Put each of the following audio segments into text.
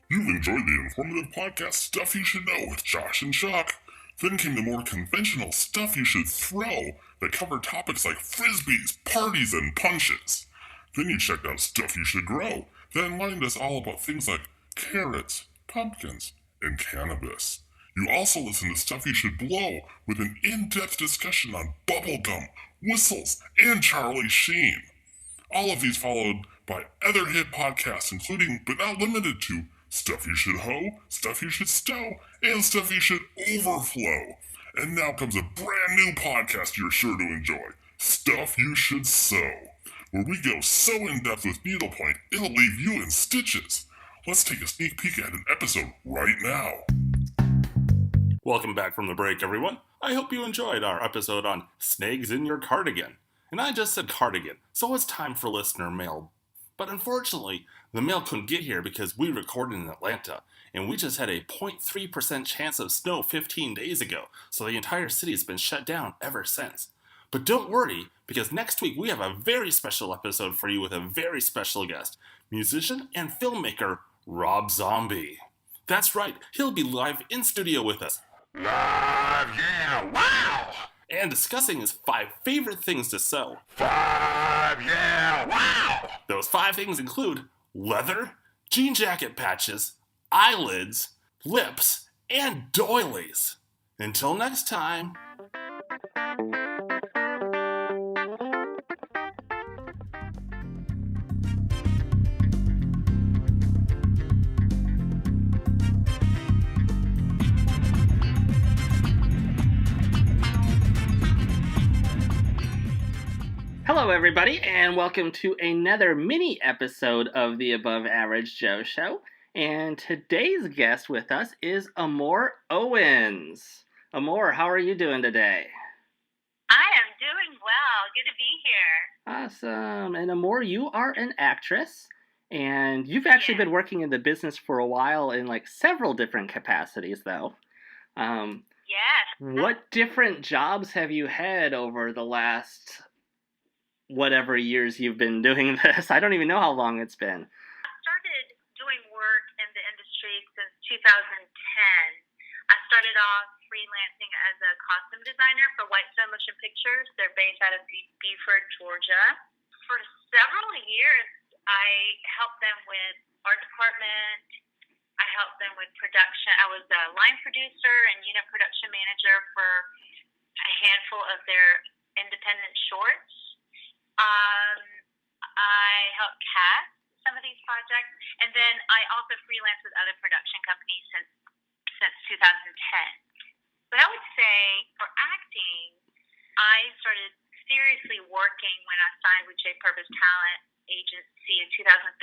You've enjoyed the informative podcast Stuff You Should Know with Josh and Chuck. Then came the more conventional Stuff You Should Throw that covered topics like frisbees, parties, and punches. Then you checked out Stuff You Should Grow that enlightened us all about things like carrots, pumpkins, and cannabis. You also listened to Stuff You Should Blow with an in-depth discussion on bubblegum, whistles, and Charlie Sheen. All of these followed by other hit podcasts, including but not limited to Stuff You Should Hoe, Stuff You Should Stow, and Stuff You Should Overflow. And now comes a brand new podcast you're sure to enjoy, Stuff You Should Sew, where we go so in-depth with needlepoint, it'll leave you in stitches. Let's take a sneak peek at an episode right now. Welcome back from the break, everyone. I hope you enjoyed our episode on Snags in Your Cardigan. And I just said cardigan, so it's time for listener mail. But unfortunately, the mail couldn't get here because we recorded in Atlanta, and we just had a 0.3% chance of snow 15 days ago, so the entire city has been shut down ever since. But don't worry, because next week we have a very special episode for you with a very special guest, musician and filmmaker Rob Zombie. That's right, he'll be live in studio with us. Live, yeah, wow! And discussing his 5 favorite things to sew. 5, yeah, wow! Those 5 things include leather, jean jacket patches, eyelids, lips, and doilies. Until next time. Hello, everybody, and welcome to another mini episode of the Above Average Joe Show. And today's guest with us is Amor Owens. Amor, how are you doing today? I am doing well. Good to be here. Awesome. And Amor, you are an actress, and you've actually been working in the business for a while in like several different capacities, though. Yes. What different jobs have you had over the last whatever years you've been doing this? I don't even know how long it's been. I started doing work in the industry since 2010. I started off freelancing as a costume designer for White Stone Motion Pictures. They're based out of Beaufort, Georgia. For several years, I helped them with art department. I helped them with production. I was a line producer and unit production manager for a handful of their independent shorts. I helped cast some of these projects, and then I also freelanced with other production companies since 2010. But I would say for acting, I started seriously working when I signed with J Purpose Talent Agency in 2013.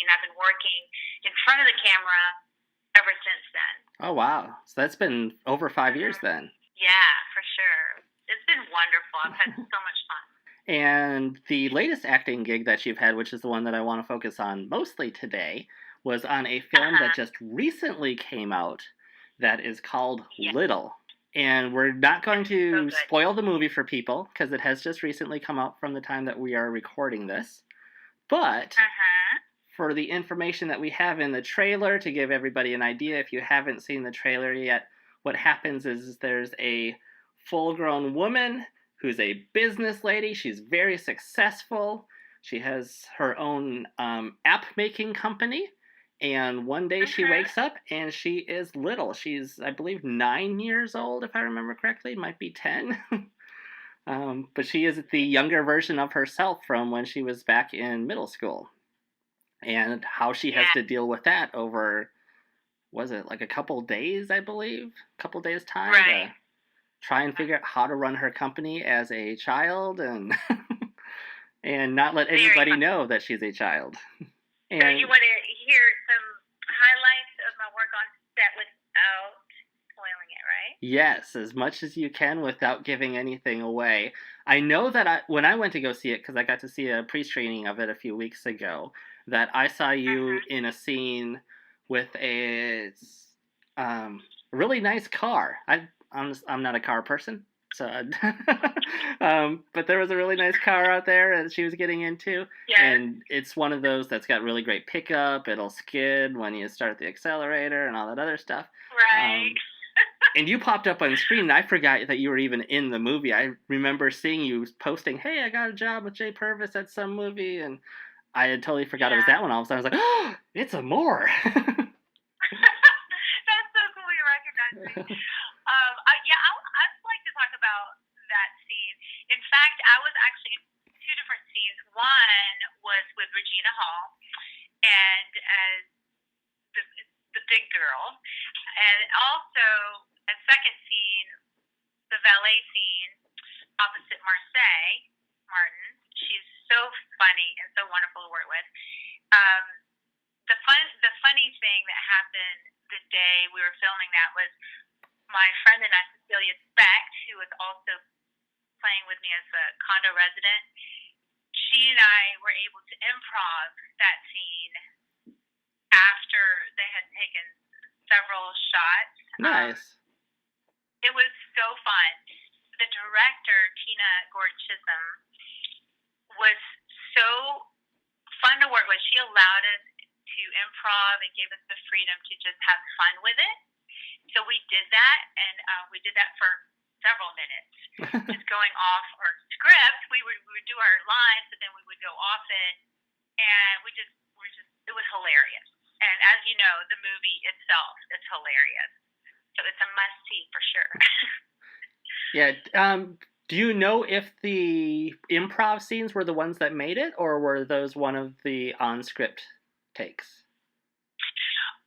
I've been working in front of the camera ever since then. Oh, wow. So that's been over 5 years then. Yeah, for sure. It's been wonderful. I've had so much fun. And the latest acting gig that you've had, which is the one that I want to focus on mostly today, was on a film that just recently came out that is called Little. And we're not going to spoil the movie for people because it has just recently come out from the time that we are recording this. But for the information that we have in the trailer, to give everybody an idea, if you haven't seen the trailer yet, what happens is there's a full-grown woman who's a business lady. She's very successful. She has her own app-making company. And one day she wakes up and she is little. She's, I believe, 9 years old, if I remember correctly. Might be 10. But she is the younger version of herself from when she was back in middle school. And how she has to deal with that over, was it like a couple days, I believe? A couple days' time? Right. Try and figure out how to run her company as a child and and not let anybody know that she's a child. And so you want to hear some highlights of my work on set without spoiling it, right? Yes, as much as you can without giving anything away. I know that when I went to go see it, because I got to see a pre-screening of it a few weeks ago, that I saw you in a scene with a really nice car. I'm not a car person, So, but there was a really nice car out there that she was getting into, Yes. and it's one of those that's got really great pickup. It'll skid when you start the accelerator and all that other stuff. Right. And you popped up on the screen, and I forgot that you were even in the movie. I remember seeing you posting, "Hey, I got a job with Jay Purvis at some movie," and I had totally forgot it was that one. All of a sudden, I was like, "Oh, it's Amor." That's so cool you recognize me. I'd like to talk about that scene. In fact, I was actually in two different scenes. One was with Regina Hall, and as the big girl, and also a second scene, the valet scene opposite Martin. She's so funny and so wonderful to work with. The funny thing that happened the day we were filming that was my friend and I, Cecilia Specht, who was also playing with me as a condo resident. She and I were able to improv that scene after they had taken several shots. Nice. It was so fun. The director, Tina Gord-Chisholm, was so fun to work with. She allowed us to improv and gave us the freedom to just have fun with it. So we did that, and we did that for several minutes, just going off our script. We would do our lines, but then we would go off it, and it was hilarious. And as you know, the movie itself is hilarious. So it's a must-see for sure. Yeah. Do you know if the improv scenes were the ones that made it, or were those one of the on-script takes?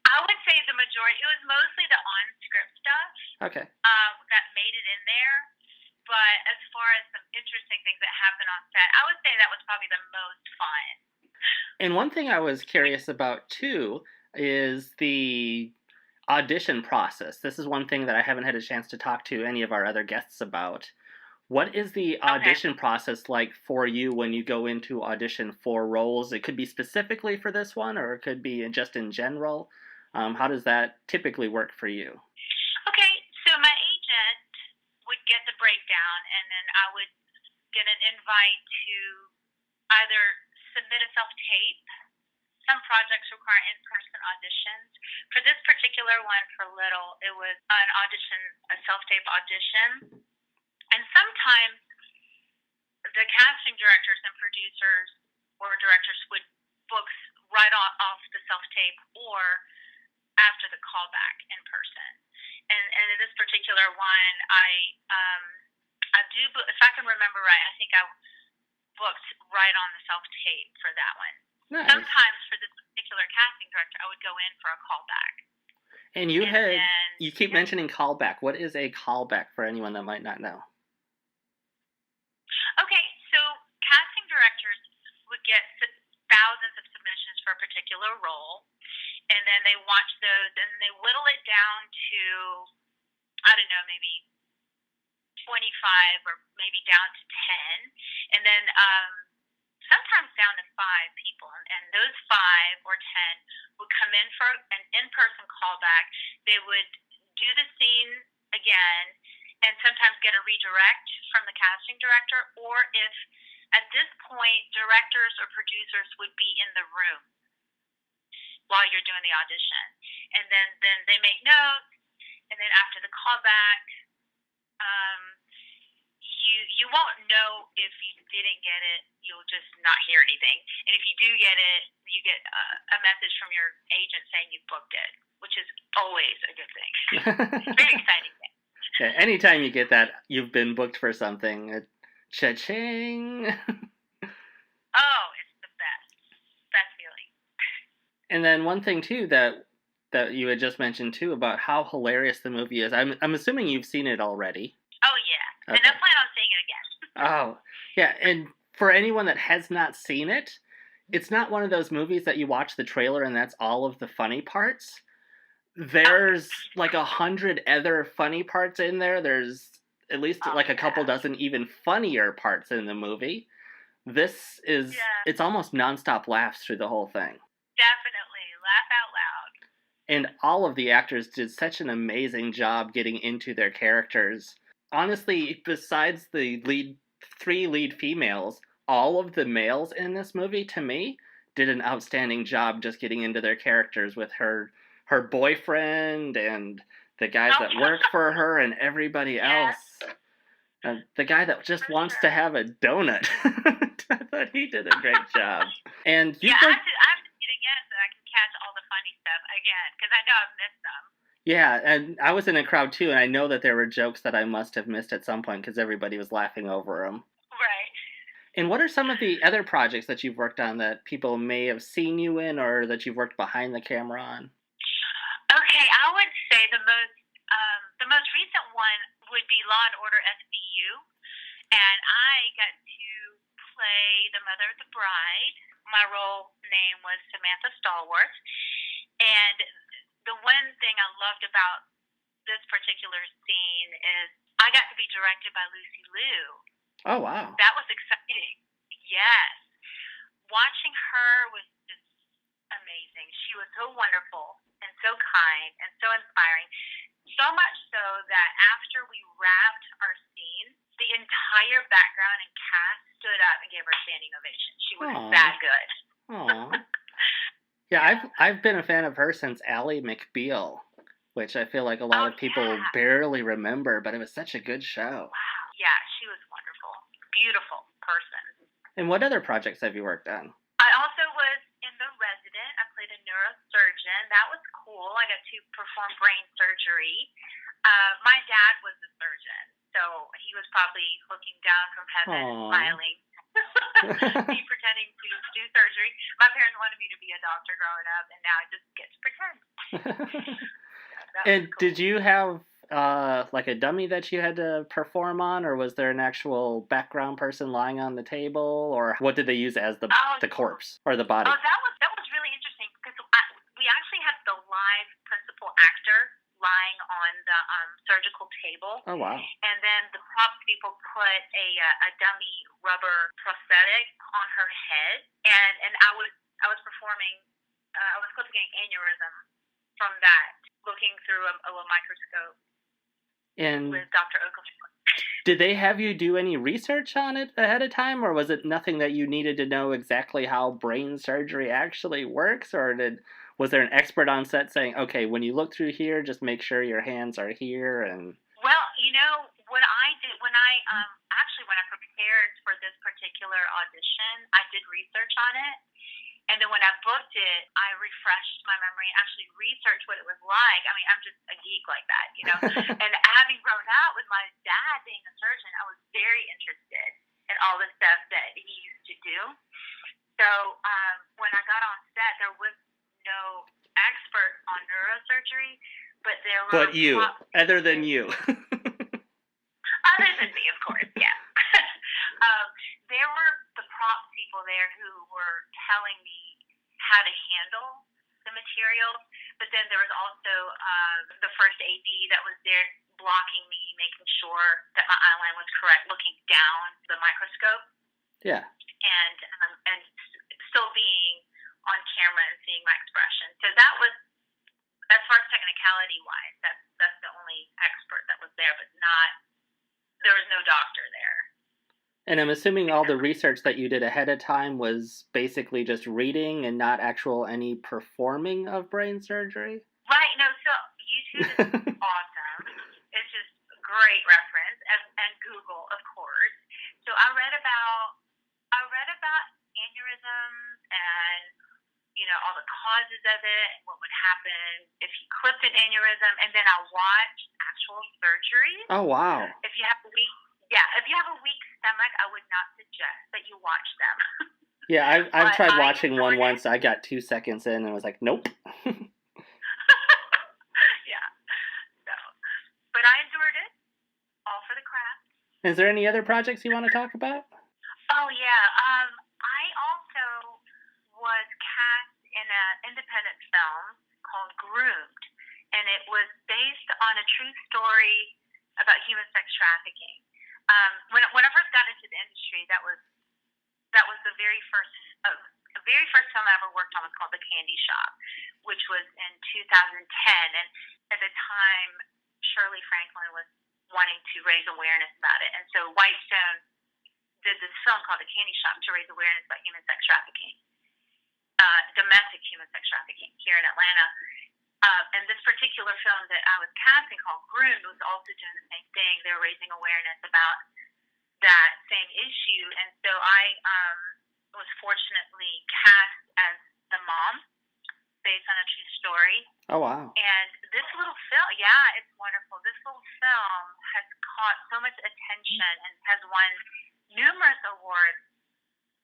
I would say the majority. It was mostly the on-script stuff. Okay. That made it in there. But as far as some interesting things that happened on set, I would say that was probably the most fun. And one thing I was curious about too is the audition process. This is one thing that I haven't had a chance to talk to any of our other guests about. What is the audition process like for you when you go into audition for roles? It could be specifically for this one, or it could be just in general. How does that typically work for you? Okay, so my agent would get the breakdown, and then I would get an invite to either submit a self-tape. Some projects require in-person auditions. For this particular one, for Little, it was an audition, a self-tape audition. And sometimes the casting directors and producers or directors would book right off the self-tape or after the callback in person. And in this particular one, I do, if I can remember right, I think I booked right on the self-tape for that one. Nice. Sometimes for this particular casting director, I would go in for a callback. And you keep mentioning callback. What is a callback for anyone that might not know? Okay, so casting directors would get thousands of submissions for a particular role, and then they watch those, and they whittle it down to, I don't know, maybe 25 or maybe down to 10, and then sometimes down to 5 people, and those 5 or 10 would come in for an in-person callback. They would do the scene again, and sometimes get a redirect from the casting director, or if at this point directors or producers would be in the room while you're doing the audition, and then they make notes, and then after the callback, you won't know if you didn't get it. You'll just not hear anything, and if you do get it, you get a message from your agent saying you booked it, which is always a good thing. Very exciting thing. Yeah, anytime you get that, you've been booked for something. Cha-ching! Oh, it's the best feeling. And then one thing too that you had just mentioned too about how hilarious the movie is. I'm assuming you've seen it already. Oh yeah, Okay. and I plan on seeing it again. Oh yeah, and for anyone that has not seen it, it's not one of those movies that you watch the trailer and that's all of the funny parts. There's like 100 other funny parts in there. There's at least like a couple dozen even funnier parts in the movie. This is, it's almost nonstop laughs through the whole thing. Definitely. Laugh out loud. And all of the actors did such an amazing job getting into their characters. honestly, besides the three lead females, all of the males in this movie, to me, did an outstanding job just getting into their characters with her boyfriend and the guys that work for her and everybody else. The guy that just wants to have a donut. I thought he did a great job. And I have to see it again so I can catch all the funny stuff again, because I know I've missed them. Yeah, and I was in a crowd too, and I know that there were jokes that I must have missed at some point because everybody was laughing over them. Right. And what are some of the other projects that you've worked on that people may have seen you in, or that you've worked behind the camera on? Okay, I would say the most recent one would be Law and Order SVU, and I got to play the mother of the bride. My role name was Samantha Stallworth, and the one thing I loved about this particular scene is I got to be directed by Lucy Liu. Oh, wow. That was exciting. Yes. Watching her was just amazing. She was so wonderful and so kind and so inspiring. So much so that after we wrapped our scene, the entire background and cast stood up and gave her a standing ovation. She was that good. Aww. Yeah, I've been a fan of her since Ally McBeal, which I feel like a lot of people barely remember, but it was such a good show. Wow. Yeah, she was wonderful. Beautiful person. And what other projects have you worked on? I also was in The Resident. I played a neurosurgeon. That was cool. I got to perform brain surgery. My dad was a surgeon, so he was probably looking down from heaven and smiling. Me pretending to do surgery. My parents wanted me to be a doctor growing up, and now I just get to pretend. And cool. Did you have like a dummy that you had to perform on, or was there an actual background person lying on the table, or what did they use as the corpse or the body? Oh, that was really interesting because we actually had the live principal actor lying on the surgical table. Oh, wow. And then the props people put a dummy rubber prosthetic on her head, and I was performing. I was clipping an aneurysm from that, looking through a microscope. And with Dr. Oakley. Did they have you do any research on it ahead of time, or was it nothing that you needed to know exactly how brain surgery actually works, or was there an expert on set saying, okay, when you look through here, just make sure your hands are here? And well, you know what I did when I prepared for this particular audition, I did research on it. And then when I booked it, I refreshed my memory and actually researched what it was like. I mean, I'm just a geek like that, you know. And having grown up with my dad being a surgeon, I was very interested in all the stuff that he used to do. So when I got on set, there was no expert on neurosurgery, but there were... But you, other than you. Other than me, of course, yeah. There were the prop people there who were telling me how to handle the materials, but then there was also the first AD that was there blocking me, making sure that my eyeline was correct, looking down the microscope. Yeah. And still being on camera and seeing my expression. So that was, as far as technicality-wise, that's the only expert that was there, but there was no doctor there. And I'm assuming all the research that you did ahead of time was basically just reading and not any performing of brain surgery? Right. No, so YouTube is awesome. It's just a great reference, and Google, of course. So I read about aneurysms and, you know, all the causes of it and what would happen if you clipped an aneurysm, and then I watched actual surgeries. Oh, wow. If you have a weak stomach, I would not suggest that you watch them. Yeah, I've tried watching one once. I got 2 seconds in and was like, nope. Yeah. So, but I endured it. All for the craft. Is there any other projects you want to talk about? Oh, yeah. I also was cast in an independent film called Groomed, and it was based on a true story about human sex trafficking. When I first got into the industry, that was the very first film I ever worked on was called The Candy Shop, which was in 2010. And at the time, Shirley Franklin wanting to raise awareness about it. And so Whitestone did this film called The Candy Shop to raise awareness about human sex trafficking, domestic human sex trafficking here in Atlanta. And this particular film that I was casting called Groomed was also doing the same thing. They were raising awareness about that same issue. And so I was fortunately cast as the mom based on a true story. Oh, wow. And this little film, yeah, it's wonderful. This little film has caught so much attention and has won numerous awards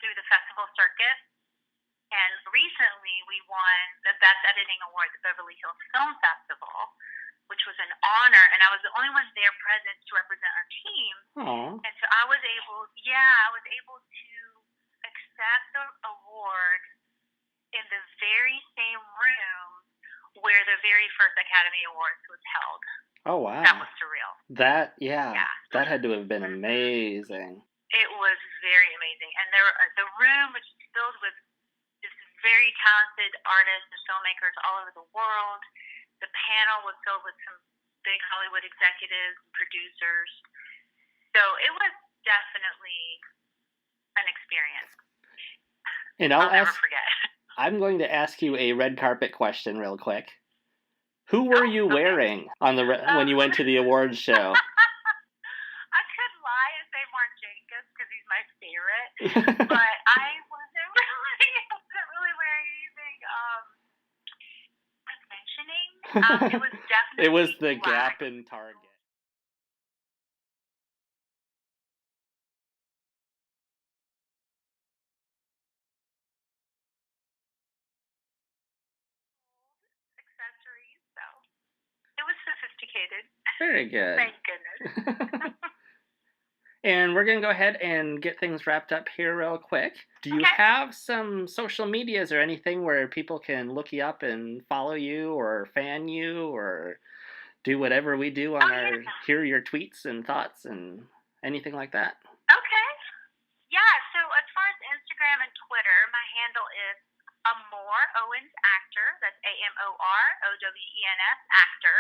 through the festival circuit. And recently we won the Best Editing Award at the Beverly Hills Film Festival, which was an honor. And I was the only one there present to represent our team. Aww. And so I was able to accept the award in the very same room where the very first Academy Awards was held. Oh, wow. That was surreal. That had to have been Mm-hmm. amazing. It was very amazing. And the room was filled with just very talented artists and filmmakers all over the world. The panel was filled with some big Hollywood executives and producers. So it was definitely an experience. And I'll never forget. I'm going to ask you a red carpet question real quick. Who were you wearing on when you went to the awards show? I could lie and say Mark Jacobs because he's my favorite, but I wasn't really wearing anything worth mentioning. It was definitely It was the black. Gap in Target. Accessories, so it was sophisticated. Very good. Thank goodness. And we're going to go ahead and get things wrapped up here real quick. Do you have some social medias or anything where people can look you up and follow you or fan you or do whatever we do on hear your tweets and thoughts and anything like that? Okay. Yeah, so as far as Instagram and Twitter, my handle is Amor Owens Actor. That's AMOROWENS Actor.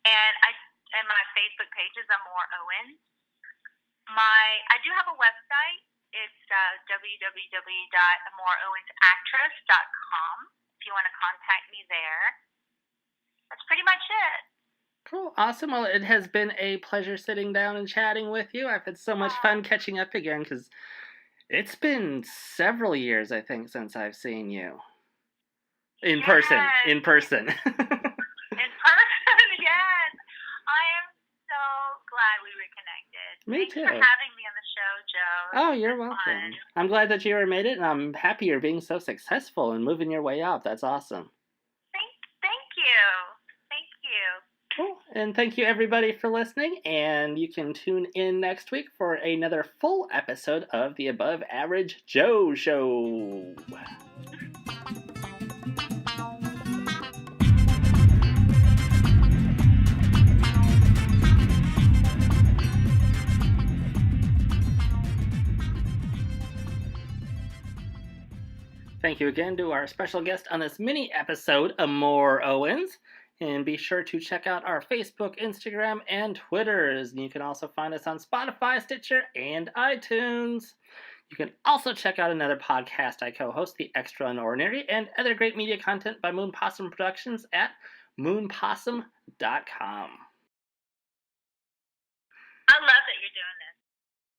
And my Facebook page is Amor Owens. I do have a website. It's www.amorowensactress.com if you want to contact me there. That's pretty much it. Cool. Awesome. Well, it has been a pleasure sitting down and chatting with you. I've had so much fun catching up again because it's been several years, I think, since I've seen you. In person. In person, yes. I am so glad we reconnected. Me too. Thanks for having me on the show, Joe. Oh, you're welcome. Fun. I'm glad that you made it, and I'm happy you're being so successful and moving your way up. That's awesome. Thank you. Thank you. Cool. And thank you, everybody, for listening. And you can tune in next week for another full episode of the Above Average Joe Show. Thank you again to our special guest on this mini episode, Amor Owens. And be sure to check out our Facebook, Instagram, and Twitters. And you can also find us on Spotify, Stitcher, and iTunes. You can also check out another podcast I co-host, The Extraordinary, and other great media content by Moon Possum Productions at moonpossum.com. I love that you're doing